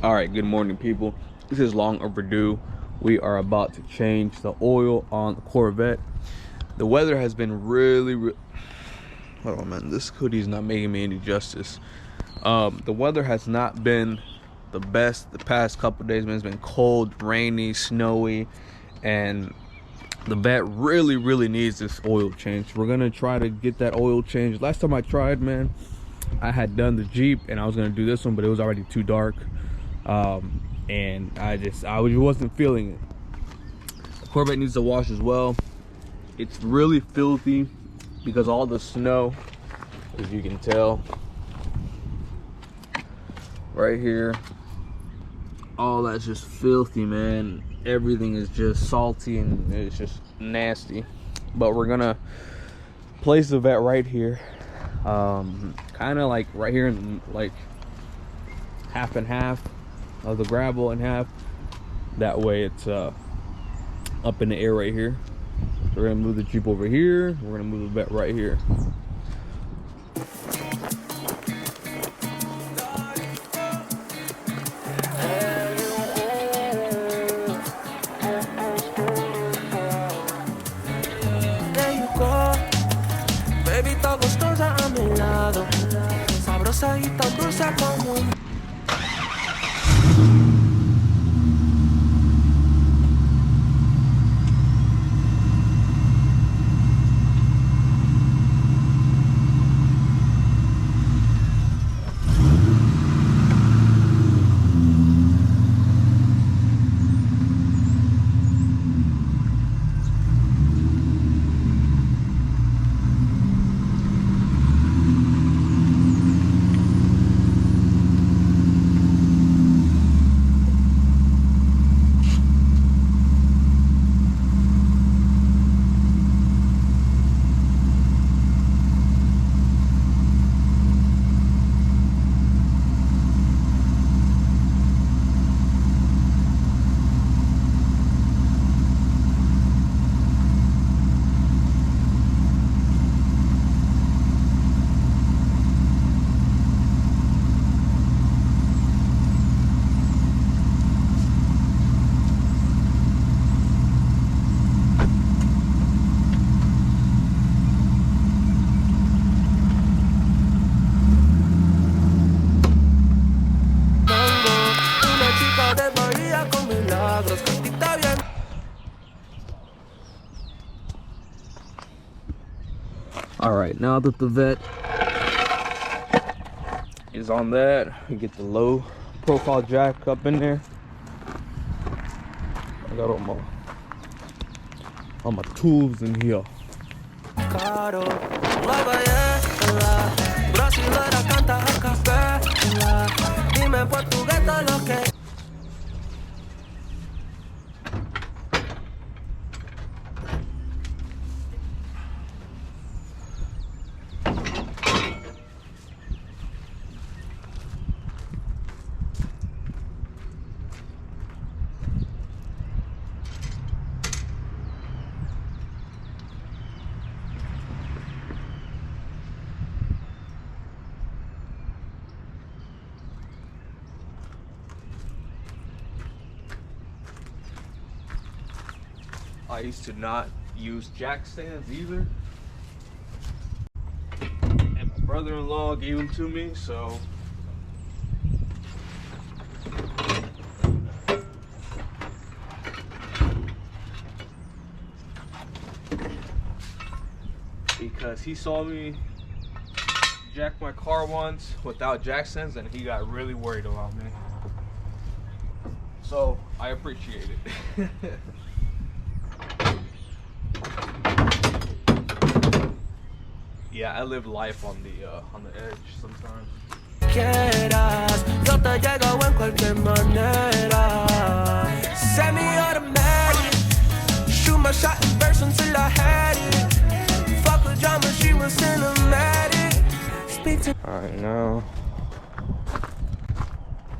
All right, good morning, people. This is long overdue. We are about to change the oil on the Corvette. The weather has been really hold on, man, this hoodie's not making me any justice. The weather has not been the best the past couple days, man. It's been cold, rainy, snowy, and the vet really needs this oil change. We're gonna try to get that oil change. Last time I tried, man, I had done the Jeep and I was gonna do this one, but it was already too dark. And I wasn't feeling it. The Corvette needs to wash as well. It's really filthy because all the snow, as you can tell, right here, all that's just filthy, man. Everything is just salty and it's just nasty. But we're gonna place the vet right here, kind of like right here in like half and half of the gravel in half. That way it's up in the air right here. So we're gonna move the Jeep over here. We're gonna move the vet right here. There you go, baby, está gustosa a mi lado, sabrosa y tan dulce como un... All right, now that the vet is on that, we get the low profile jack up in there. I got all my tools in here. I used to not use jack stands either, and my brother-in-law gave them to me, so because he saw me jack my car once without jack stands and he got really worried about me, so I appreciate it. Yeah, I live life on the edge sometimes. Quieras, yo te llego en cualquier manera. Semi-automatic, shoot my shot in verse until I had it. Fuck with drama, she was cinematic. Speak to. All right, now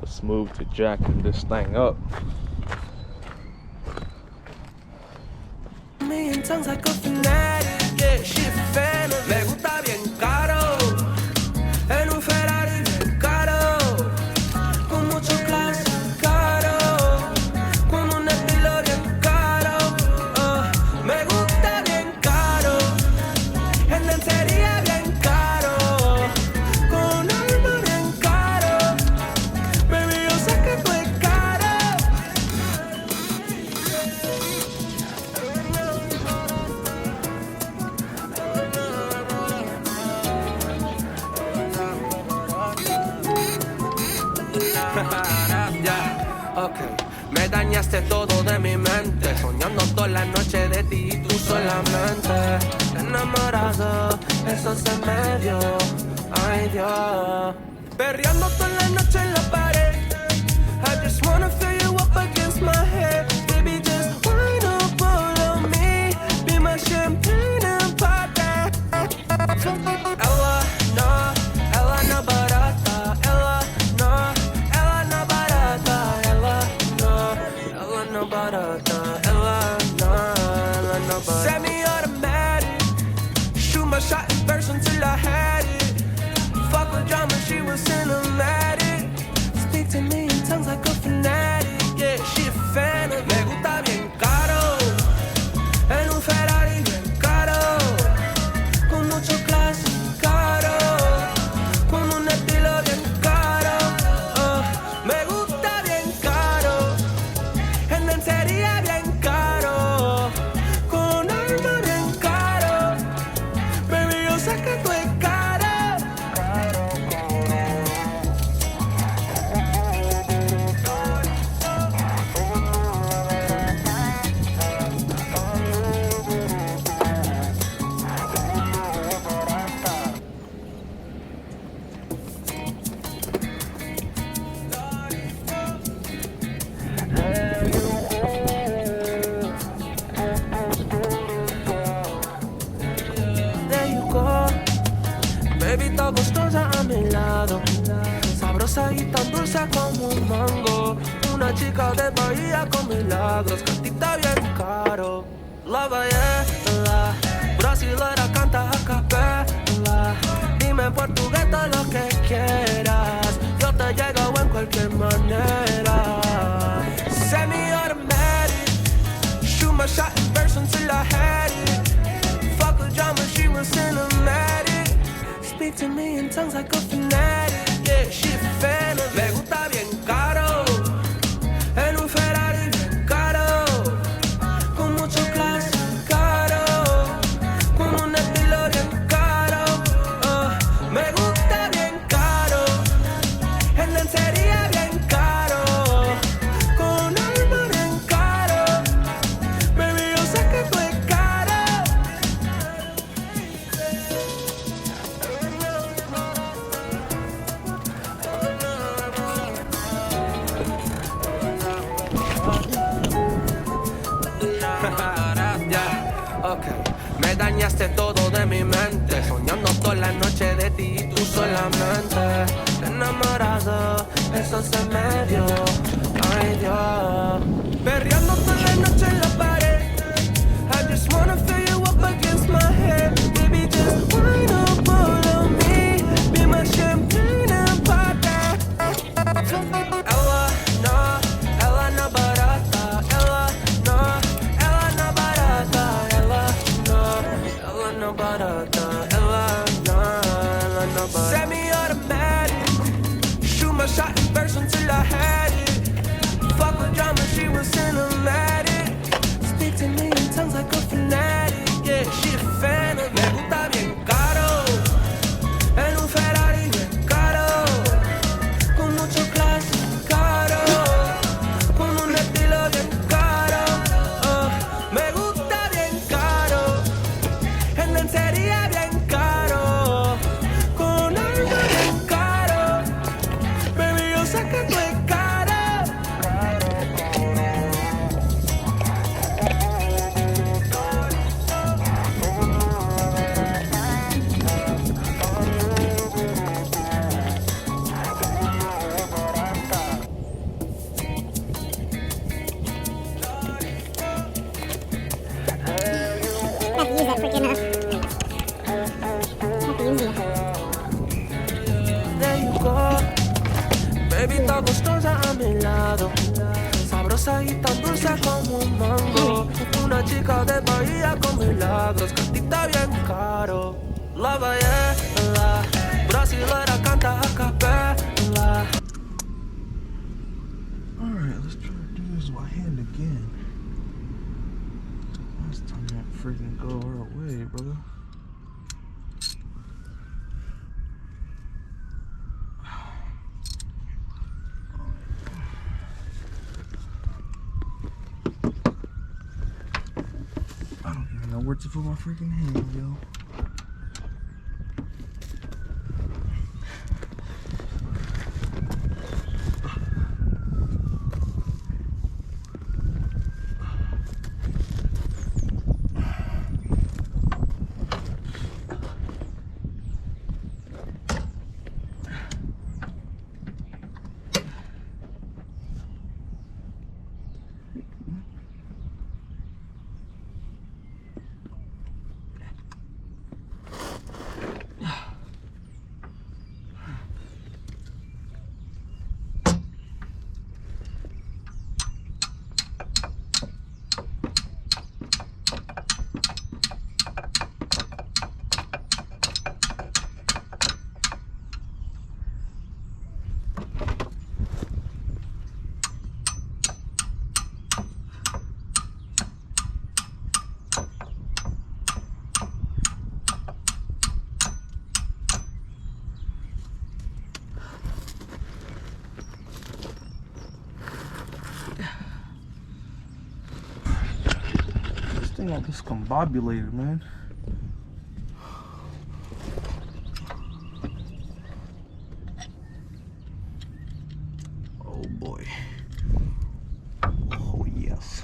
let's move to jacking this thing up. Me in tongues like a fanatic. Yeah, she a fan of me. Gusta bien caro. En un Ferrari bien caro. Con mucho clase. Yeah, ok, me dañaste todo de mi mente, soñando toda la noche de ti y tú solamente. Enamorado, eso se me dio, ay Dios. Perreando toda la noche en la pared, I just wanna feel you up against my head. Baby, just wind up all on me, be my champagne and pop that. Ella, no, ella no barata, ella, no, ella no barata, ella, no, ella no barata, ella, no, ella no barata. Semi-automatic, shoot my shot in burst until I had it. Fuck with drama, she was cinematic. Speak to me in tongues like a fanatic. Yeah, she a fan of me gusta bien caro. En un Ferrari bien caro. Con mucho clase caro. Con un estilo bien caro. Me gusta bien caro. En lencería bien caro. Con arma bien caro. Baby, yo sé que tú es caro. There you go, baby, está gustosa a mi lado, sabrosa y tan dulce como un mango. Una chica de Bahía con milagros, cantita bien caro. La baiela, brasilera canta a capela. Dime en portugués todo lo que quieras, yo te llego en cualquier manera. Semi-automatic, shoot my shot in burst until I had it. Fuck with drama, she was cinematic. Speak to me in tongues like a fanatic. Yeah, she a fan of me gusta bien caro. En un Ferrari bien caro. Con mucho clase caro. Con un estilo bien caro. Me gusta bien caro. En lencería bien caro. Con arma bien caro. Baby, yo sé que tú es caro. Yeah, ok, me dañaste todo de mi mente, soñando toda la noche de ti y tú solamente. Enamorado, eso se me dio, ay Dios. Perreando toda la noche en la pared, I just wanna feel you up against my head. Baby, just wind up all on me, be my champagne and pop that. Ella, no, ella no barata, ella, no, ella no barata, ella, no, ella no barata, ella, no, ella no barata. Semi-automatic, shoot my shot in burst until I had it. Fuck with drama, she was cinematic. Speak to me in tongues like a fanatic. Yeah, she a fan of me gusta bien caro. En un Ferrari bien caro. Con mucho clase caro. Con un estilo bien caro. Me gusta bien caro. En lencería bien caro. Con arma bien caro. Baby, yo sé que tú es caro. have to use that freaking have to use it. There you go, baby, está gustosa a mi lado, sabrosa y tan dulce como un mango. Una chica de Bahía con milagros, cantita bien caro. La baiela, brasilera canta a capela. Alright, let's try to do this by hand again. Last time that freaking go our way, brother. where to put my freaking hand, yo. This thing all discombobulated, man. Oh boy. Oh yes.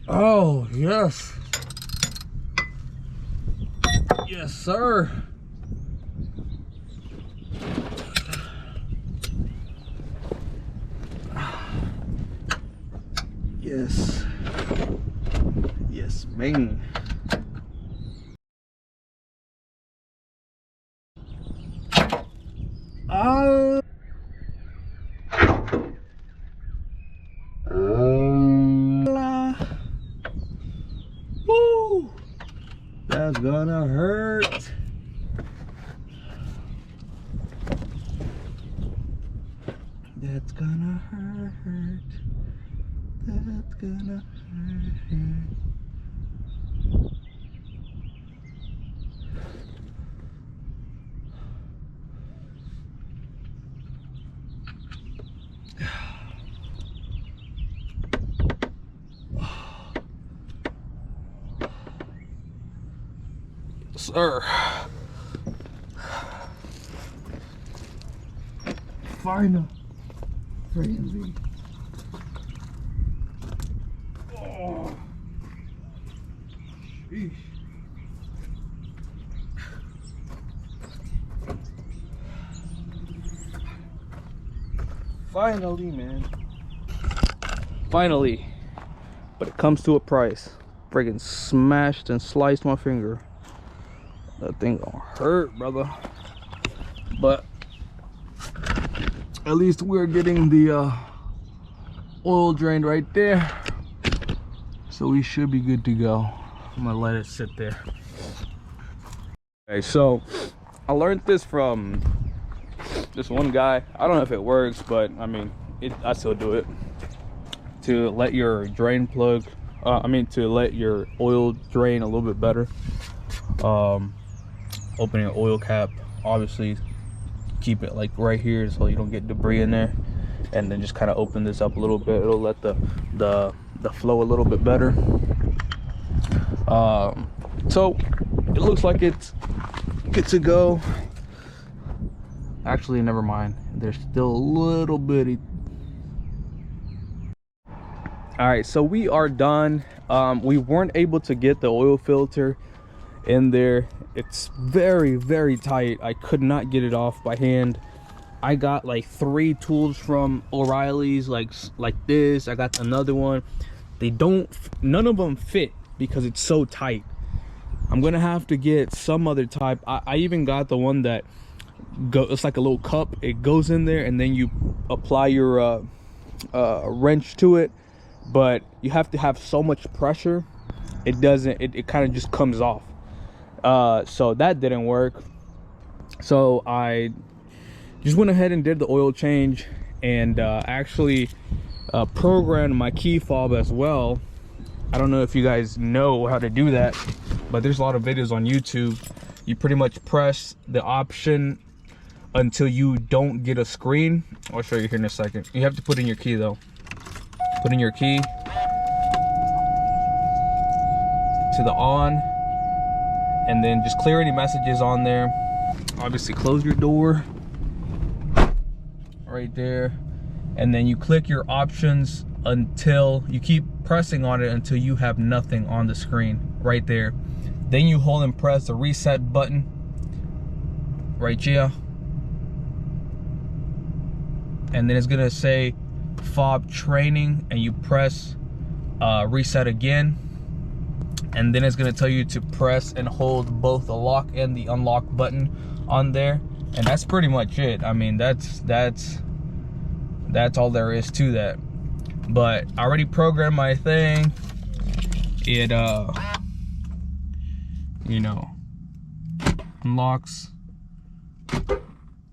Oh, yes. Yes, sir. Yes. Yes, man. Woo! That's gonna hurt. That's gonna hurt. That's gonna hurt. Sir. Final. Crazy. Oh. Sheesh. Finally, man. Finally. But it comes to a price. Friggin' smashed and sliced my finger. That thing gonna hurt, brother. But at least we're getting the oil drained right there, so we should be good to go. I'm gonna let it sit there. Okay, so I learned this from this one guy. I don't know if it works, but I mean, I still do it. To let your drain plug, to let your oil drain a little bit better. Opening an oil cap, obviously keep it like right here so you don't get debris in there, and then just kind of open this up a little bit. It'll let the flow a little bit better. So it looks like it's good to go. Actually, never mind, there's still a little bitty. All right, so we are done. We weren't able to get the oil filter in there. It's very, very tight. I could not get it off by hand. I got like 3 tools from O'Reilly's, like this. I got another one. None of them fit because it's so tight. I'm gonna have to get some other type. I even got the one that it's like a little cup. It goes in there and then you apply your wrench to it, but you have to have so much pressure. It doesn't, it kind of just comes off. So that didn't work. So I just went ahead and did the oil change, and actually programmed my key fob as well. I don't know if you guys know how to do that, but there's a lot of videos on YouTube. You pretty much press the option until you don't get a screen. I'll show you here in a second. You have to put in your key though. Put in your key to the on, and then just clear any messages on there. Obviously close your door right there, and then you click your options until you keep pressing on it until you have nothing on the screen right there. Then you hold and press the reset button right here, and then it's gonna say fob training, and you press reset again, and then it's gonna tell you to press and hold both the lock and the unlock button on there, and that's pretty much it. I mean, that's all there is to that. But I already programmed my thing. It you know, unlocks,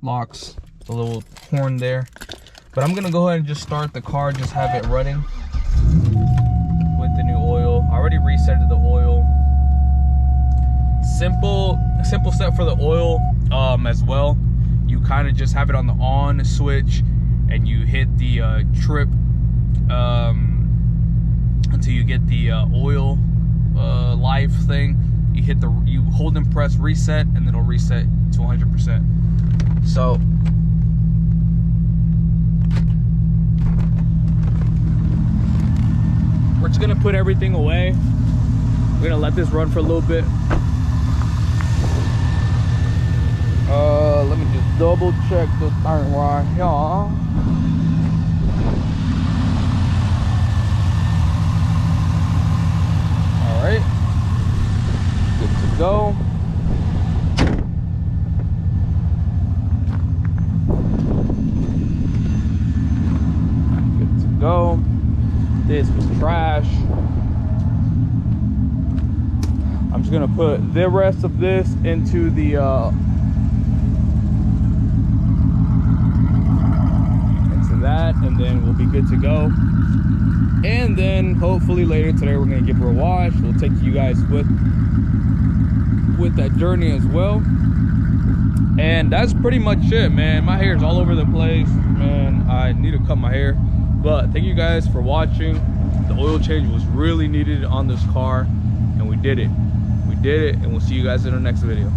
locks the little horn there. But I'm gonna go ahead and just start the car, just have it running with the new oil. I already resetted the oil. Simple step for the oil as well. You kind of just have it on the on switch, and you hit the trip until you get the oil live thing. You hold and press reset, and then it'll reset to 100%. So we're just gonna put everything away. We're gonna let this run for a little bit. Let me just double check the thing right here. All right, good to go. Good to go. This was trash. I'm just gonna put the rest of this into the that, and then we'll be good to go. And then hopefully later today we're gonna give her a wash. We'll take you guys with that journey as well. And that's pretty much it, man. My hair's all over the place, man. I need to cut my hair. But thank you guys for watching. The oil change was really needed on this car, and we did it. We did it, and we'll see you guys in our next video.